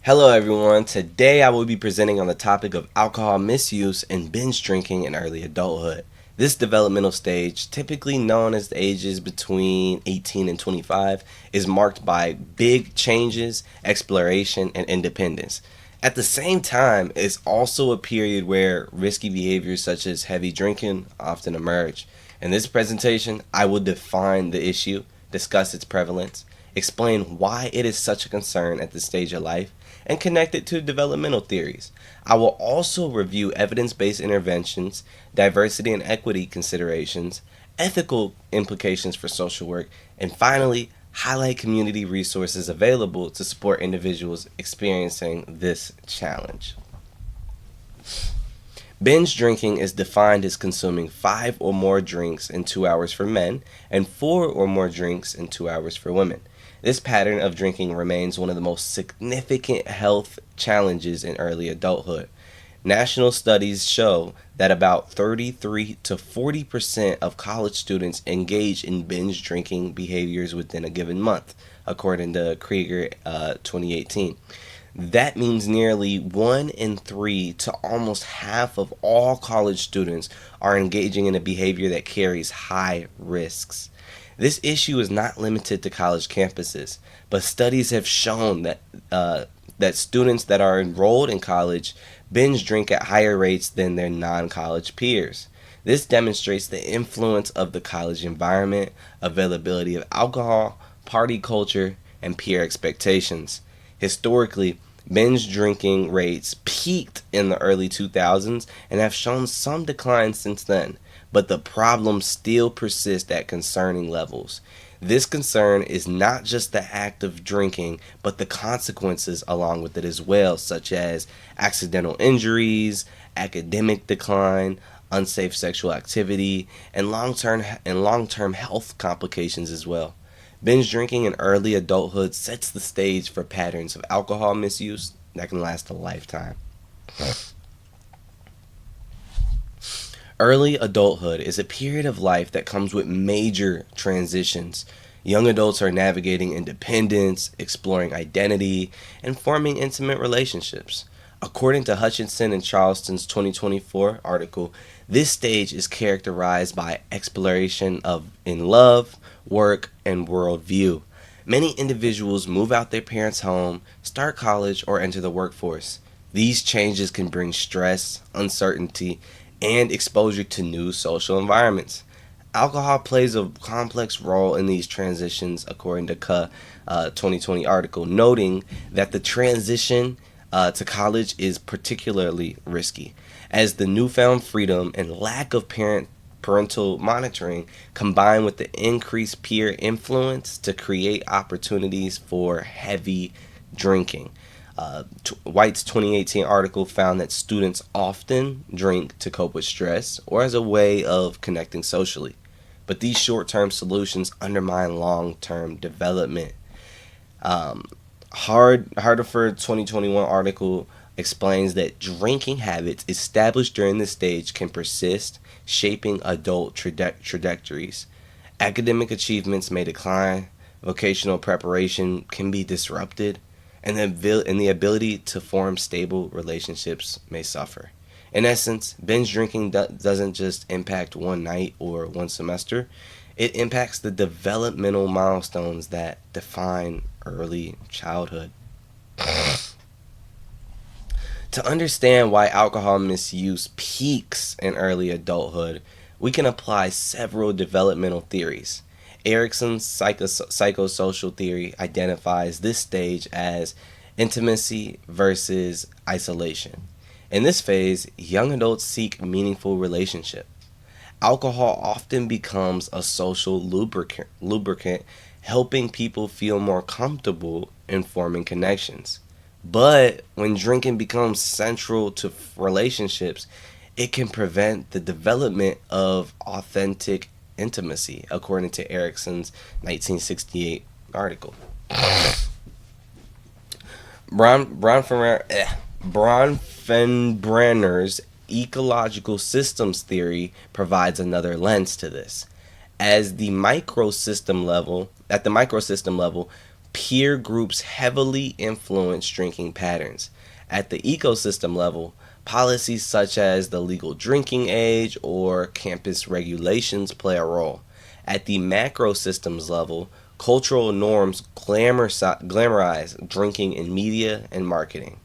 Hello, everyone. Today I will be presenting on the topic of alcohol misuse and binge drinking in early adulthood. This developmental stage, typically known as the ages between 18 and 25, is marked by big changes, exploration, and independence. At the same time, it's also a period where risky behaviors such as heavy drinking often emerge. In this presentation, I will define the issue, discuss its prevalence, explain why it is such a concern at this stage of life, and connect it to developmental theories. I will also review evidence-based interventions, diversity and equity considerations, ethical implications for social work, and finally, highlight community resources available to support individuals experiencing this challenge. Binge drinking is defined as consuming 5 or more drinks in 2 hours for men and 4 or more drinks in 2 hours for women. This pattern of drinking remains one of the most significant health challenges in early adulthood. National studies show that about 33 to 40% of college students engage in binge drinking behaviors within a given month, according to Krieger 2018. That means nearly 1 in 3 to almost half of all college students are engaging in a behavior that carries high risks. This issue is not limited to college campuses, but studies have shown that students that are enrolled in college binge drink at higher rates than their non-college peers. This demonstrates the influence of the college environment, availability of alcohol, party culture, and peer expectations. Historically, binge drinking rates peaked in the early 2000s and have shown some decline since then, but the problem still persists at concerning levels. This concern is not just the act of drinking, but the consequences along with it as well, such as accidental injuries, academic decline, unsafe sexual activity, and long-term health complications as well. Binge drinking in early adulthood sets the stage for patterns of alcohol misuse that can last a lifetime. Early adulthood is a period of life that comes with major transitions. Young adults are navigating independence, exploring identity, and forming intimate relationships. According to Hutchinson and Charleston's 2024 article, this stage is characterized by exploration in love, work, and worldview. Many individuals move out their parents' home, start college, or enter the workforce. These changes can bring stress, uncertainty, and exposure to new social environments. Alcohol plays a complex role in these transitions, according to K 2020 article, noting that the transition to college is particularly risky, as the newfound freedom and lack of parental monitoring combine with the increased peer influence to create opportunities for heavy drinking. White's 2018 article found that students often drink to cope with stress or as a way of connecting socially, but these short-term solutions undermine long-term development. Hartford 2021 article explains that drinking habits established during this stage can persist, shaping adult trajectories. Academic achievements may decline, vocational preparation can be disrupted, and the ability to form stable relationships may suffer. In essence, binge drinking doesn't just impact one night or one semester, it impacts the developmental milestones that define early childhood. To understand why alcohol misuse peaks in early adulthood, we can apply several developmental theories. Erikson's psychosocial theory identifies this stage as intimacy versus isolation. In this phase, young adults seek meaningful relationship. Alcohol often becomes a social lubricant, helping people feel more comfortable in forming connections. But when drinking becomes central to relationships, it can prevent the development of authentic intimacy, according to Erikson's 1968 article. Bronfenbrenner's ecological systems theory provides another lens to this. At the microsystem level, Peer groups heavily influence drinking patterns. At the ecosystem level, policies such as the legal drinking age or campus regulations play a role. At the macro systems level, cultural norms glamorize drinking in media and marketing.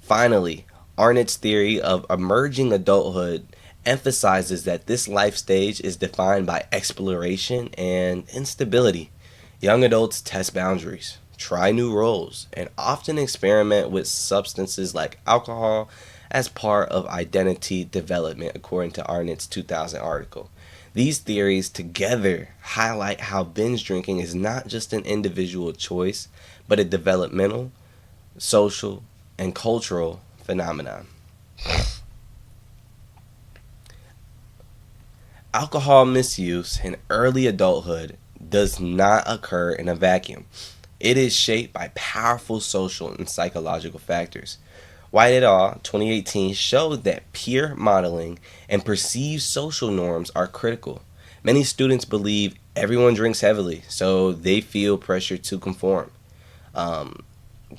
Finally, Arnett's theory of emerging adulthood emphasizes that this life stage is defined by exploration and instability. Young adults test boundaries, try new roles, and often experiment with substances like alcohol as part of identity development, according to Arnett's 2000 article. These theories together highlight how binge drinking is not just an individual choice, but a developmental, social, and cultural phenomenon. Alcohol misuse in early adulthood does not occur in a vacuum. It is shaped by powerful social and psychological factors. White et al. 2018 showed that peer modeling and perceived social norms are critical. Many students believe everyone drinks heavily, so they feel pressure to conform. Um,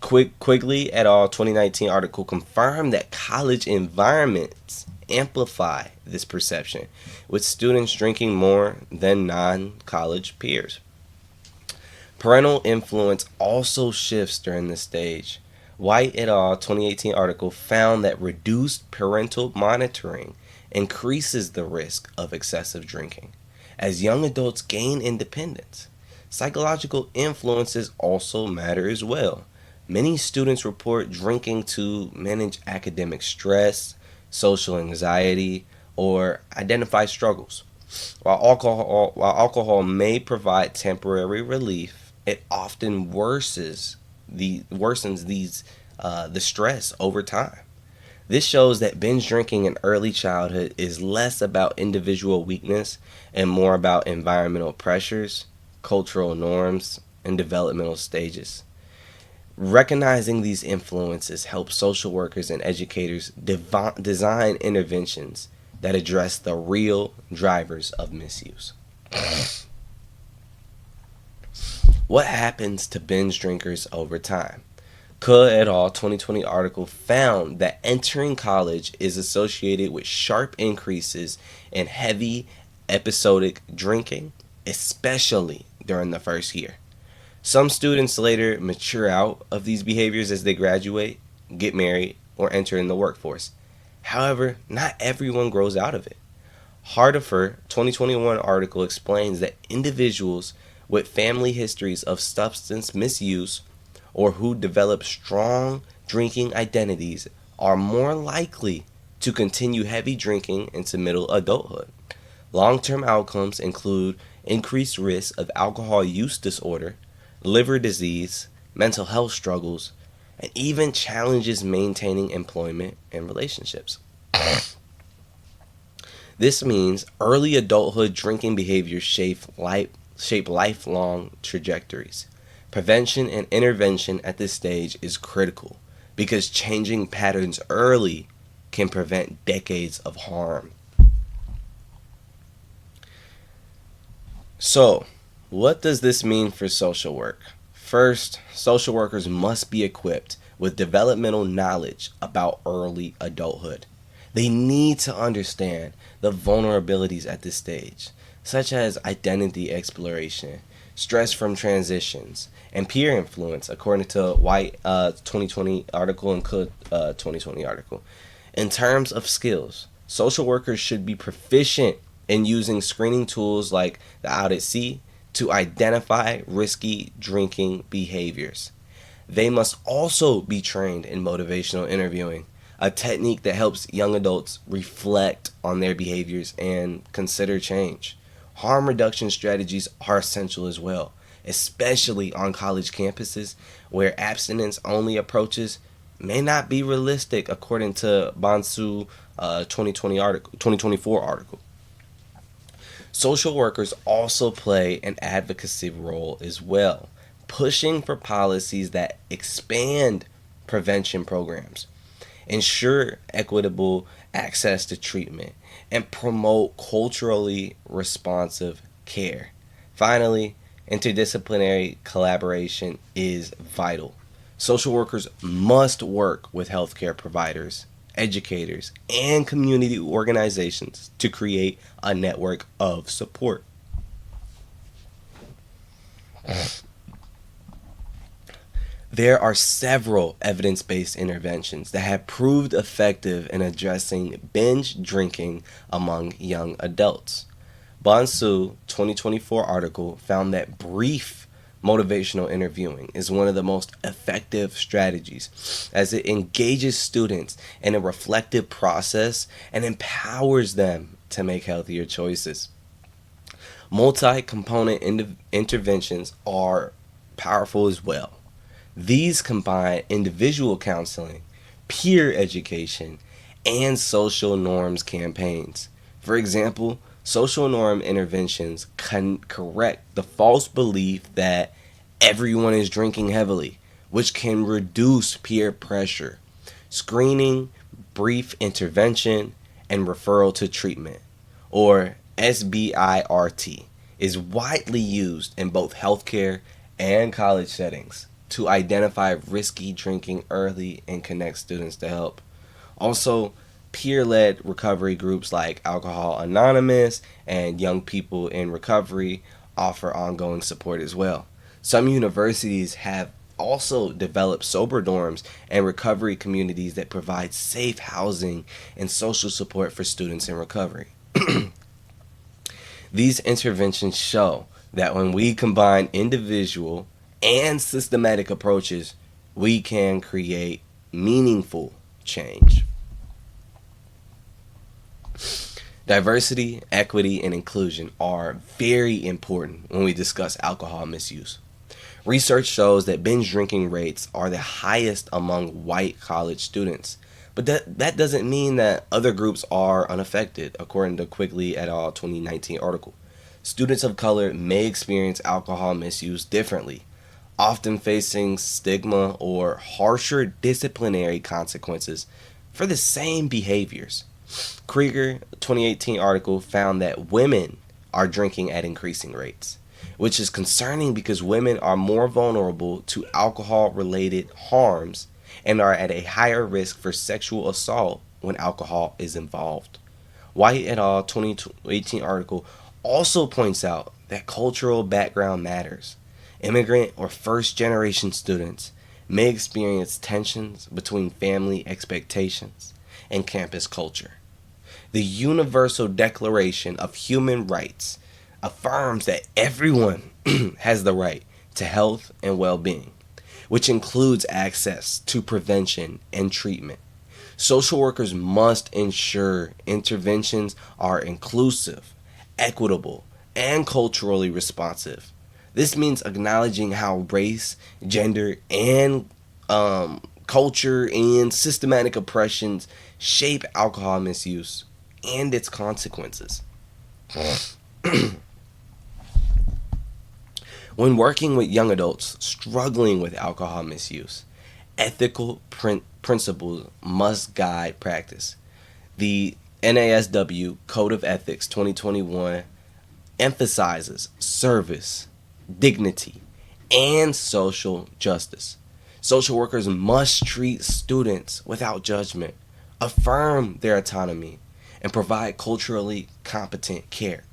Quigley et al. 2019 article confirmed that college environments amplify this perception, with students drinking more than non-college peers. Parental influence also shifts during this stage. White et al. 2018 article found that reduced parental monitoring increases the risk of excessive drinking as young adults gain independence. Psychological influences also matter as well. Many students report drinking to manage academic stress, social anxiety, or identify struggles. While alcohol may provide temporary relief, it often worsens the stress over time. This shows that binge drinking in early childhood is less about individual weakness and more about environmental pressures, cultural norms, and developmental stages. Recognizing these influences helps social workers and educators design interventions that address the real drivers of misuse. What happens to binge drinkers over time? Kuh et al. 2020 article found that entering college is associated with sharp increases in heavy episodic drinking, especially during the first year. Some students later mature out of these behaviors as they graduate, get married, or enter in the workforce. However, not everyone grows out of it. Hardifer 2021 article explains that individuals with family histories of substance misuse or who develop strong drinking identities are more likely to continue heavy drinking into middle adulthood. Long-term outcomes include increased risk of alcohol use disorder, liver disease, mental health struggles, and even challenges maintaining employment and relationships. This means early adulthood drinking behaviors shape lifelong trajectories. Prevention and intervention at this stage is critical because changing patterns early can prevent decades of harm. So, what does this mean for social work? First, social workers must be equipped with developmental knowledge about early adulthood. They need to understand the vulnerabilities at this stage, such as identity exploration, stress from transitions, and peer influence, according to White 2020 article and Cook 2020 article. In terms of skills, social workers should be proficient in using screening tools like the Odyssey to identify risky drinking behaviors. They must also be trained in motivational interviewing, a technique that helps young adults reflect on their behaviors and consider change. Harm reduction strategies are essential as well, especially on college campuses where abstinence-only approaches may not be realistic, according to Bonsu 2024 article. Social workers also play an advocacy role as well, pushing for policies that expand prevention programs, ensure equitable access to treatment, and promote culturally responsive care. Finally, Interdisciplinary collaboration is vital. Social workers must work with healthcare providers, educators, and community organizations to create a network of support. There are several evidence based interventions that have proved effective in addressing binge drinking among young adults. Bonsu 2024 article found that brief motivational interviewing is one of the most effective strategies as it engages students in a reflective process and empowers them to make healthier choices. Multi component interventions are powerful as well. These combine individual counseling, peer education, and social norms campaigns. For example, social norm interventions can correct the false belief that everyone is drinking heavily, which can reduce peer pressure. Screening, brief intervention, and referral to treatment, or SBIRT, is widely used in both healthcare and college settings to identify risky drinking early and connect students to help. Also, peer-led recovery groups like Alcohol Anonymous and Young People in Recovery offer ongoing support as well. Some universities have also developed sober dorms and recovery communities that provide safe housing and social support for students in recovery. These interventions show that when we combine individual and systematic approaches, we can create meaningful change. Diversity, equity, and inclusion are very important when we discuss alcohol misuse. Research shows that binge drinking rates are the highest among white college students, but that doesn't mean that other groups are unaffected, according to Quigley et al. 2019 article. Students of color may experience alcohol misuse differently, often facing stigma or harsher disciplinary consequences for the same behaviors. Krieger 2018 article found that women are drinking at increasing rates, which is concerning because women are more vulnerable to alcohol-related harms and are at a higher risk for sexual assault when alcohol is involved. White et al. 2018 article also points out that cultural background matters. Immigrant or first-generation students may experience tensions between family expectations and campus culture. The Universal Declaration of Human Rights affirms that everyone has the right to health and well-being, which includes access to prevention and treatment. Social workers must ensure interventions are inclusive, equitable, and culturally responsive. This means acknowledging how race, gender, and culture and systematic oppressions shape alcohol misuse and its consequences. When working with young adults struggling with alcohol misuse, ethical principles must guide practice. The NASW Code of Ethics 2021 emphasizes service, dignity, and social justice. Social workers must treat students without judgment, affirm their autonomy, and provide culturally competent care.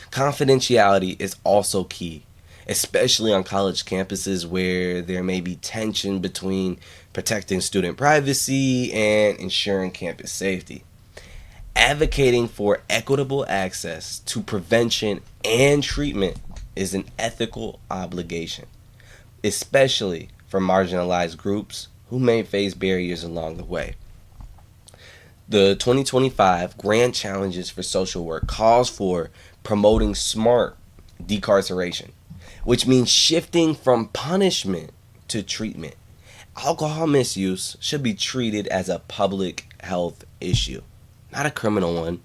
Confidentiality is also key, especially on college campuses where there may be tension between protecting student privacy and ensuring campus safety. Advocating for equitable access to prevention and treatment is an ethical obligation, especially for marginalized groups who may face barriers along the way. The 2025 Grand Challenges for Social Work calls for promoting smart decarceration, which means shifting from punishment to treatment. Alcohol misuse should be treated as a public health issue, not a criminal one.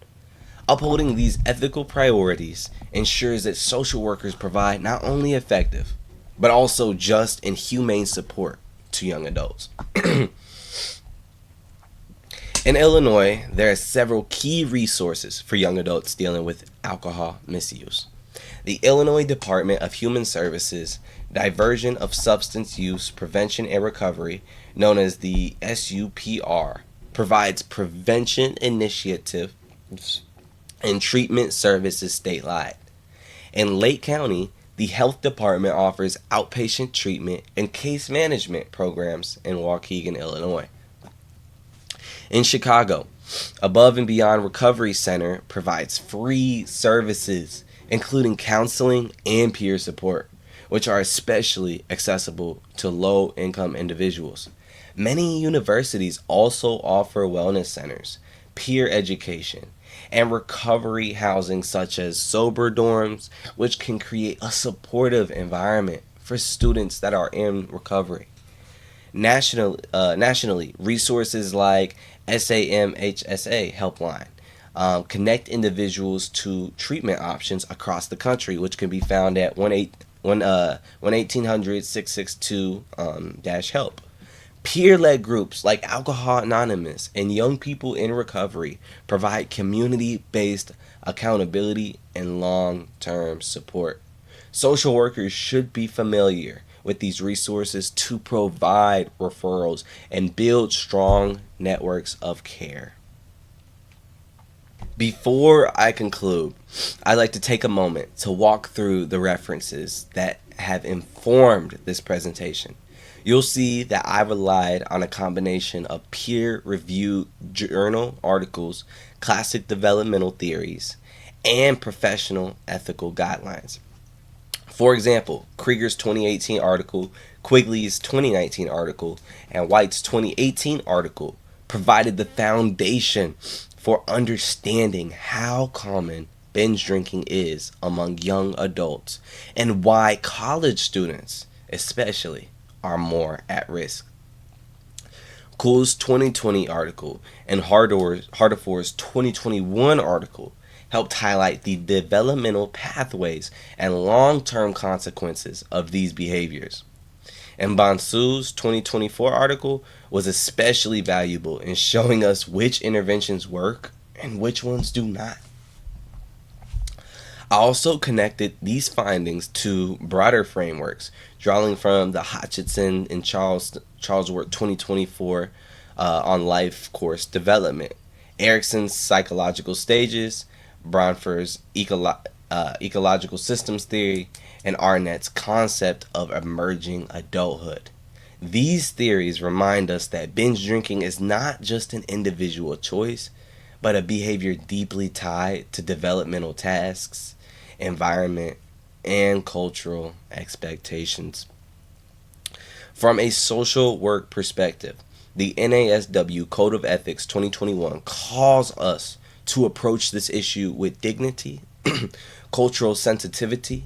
Upholding these ethical priorities ensures that social workers provide not only effective, but also just and humane support to young adults. In Illinois, there are several key resources for young adults dealing with alcohol misuse. The Illinois Department of Human Services Diversion of Substance Use Prevention and Recovery, known as the SUPR, provides prevention initiatives and treatment services statewide. In Lake County, the health department offers outpatient treatment and case management programs in Waukegan, Illinois. In Chicago, Above and Beyond Recovery Center provides free services, including counseling and peer support, which are especially accessible to low-income individuals. Many universities also offer wellness centers, peer education, and recovery housing such as sober dorms, which can create a supportive environment for students that are in recovery. Nationally, resources like SAMHSA Helpline connect individuals to treatment options across the country, which can be found at 1-800-662-HELP. Peer-led groups like Alcohol Anonymous and Young People in Recovery provide community-based accountability and long-term support. Social workers should be familiar with these resources to provide referrals and build strong networks of care. Before I conclude, I'd like to take a moment to walk through the references that have informed this presentation. You'll see that I relied on a combination of peer-reviewed journal articles, classic developmental theories, and professional ethical guidelines. For example, Krieger's 2018 article, Quigley's 2019 article, and White's 2018 article provided the foundation for understanding how common binge drinking is among young adults and why college students, especially, are more at risk. Kuhl's 2020 article and Hardefor's 2021 article helped highlight the developmental pathways and long-term consequences of these behaviors. And Bonsu's 2024 article was especially valuable in showing us which interventions work and which ones do not. I also connected these findings to broader frameworks, drawing from the Hutchinson and Charlesworth 2024 on life course development, Erikson's psychological stages, Bronfenbrenner's ecological systems theory, and Arnett's concept of emerging adulthood. These theories remind us that binge drinking is not just an individual choice, but a behavior deeply tied to developmental tasks, environment, and cultural expectations. From a social work perspective, the NASW Code of Ethics 2021 calls us to approach this issue with dignity, cultural sensitivity,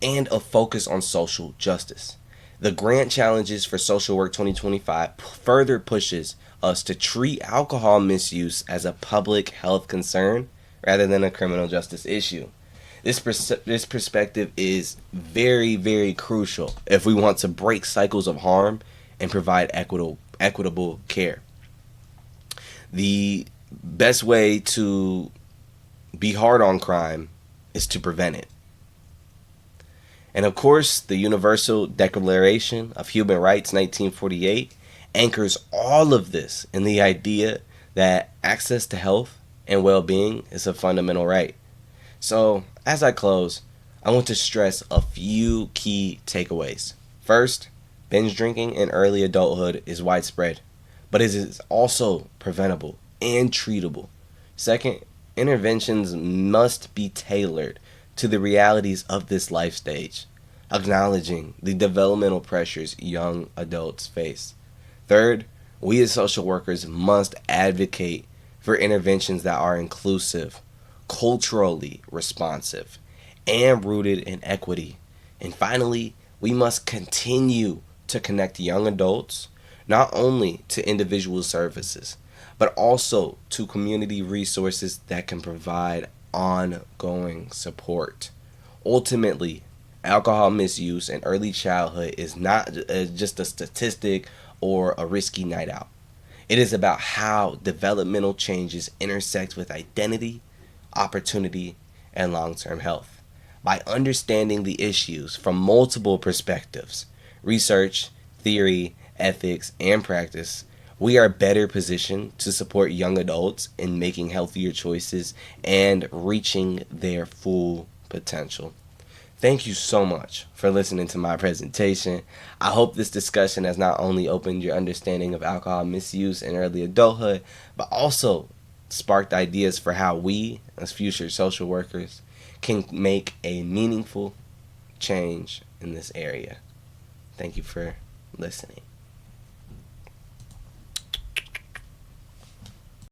and a focus on social justice. The grant challenges for Social Work 2025 further pushes us to treat alcohol misuse as a public health concern rather than a criminal justice issue. This perspective is very, very crucial if we want to break cycles of harm and provide equitable care. The best way to be hard on crime is to prevent it. And of course, the Universal Declaration of Human Rights 1948 anchors all of this in the idea that access to health and well-being is a fundamental right. So, as I close, I want to stress a few key takeaways. First, binge drinking in early adulthood is widespread, but it is also preventable and treatable. Second, interventions must be tailored to the realities of this life stage, acknowledging the developmental pressures young adults face. Third, we as social workers must advocate for interventions that are inclusive, culturally responsive, and rooted in equity. And finally, we must continue to connect young adults not only to individual services, but also to community resources that can provide ongoing support. Ultimately, alcohol misuse in early childhood is not just a statistic or a risky night out. It is about how developmental changes intersect with identity, opportunity, and long-term health. By understanding the issues from multiple perspectives, research, theory, ethics, and practice, we are better positioned to support young adults in making healthier choices and reaching their full potential. Thank you so much for listening to my presentation. I hope this discussion has not only opened your understanding of alcohol misuse in early adulthood, but also sparked ideas for how we, as future social workers, can make a meaningful change in this area. Thank you for listening.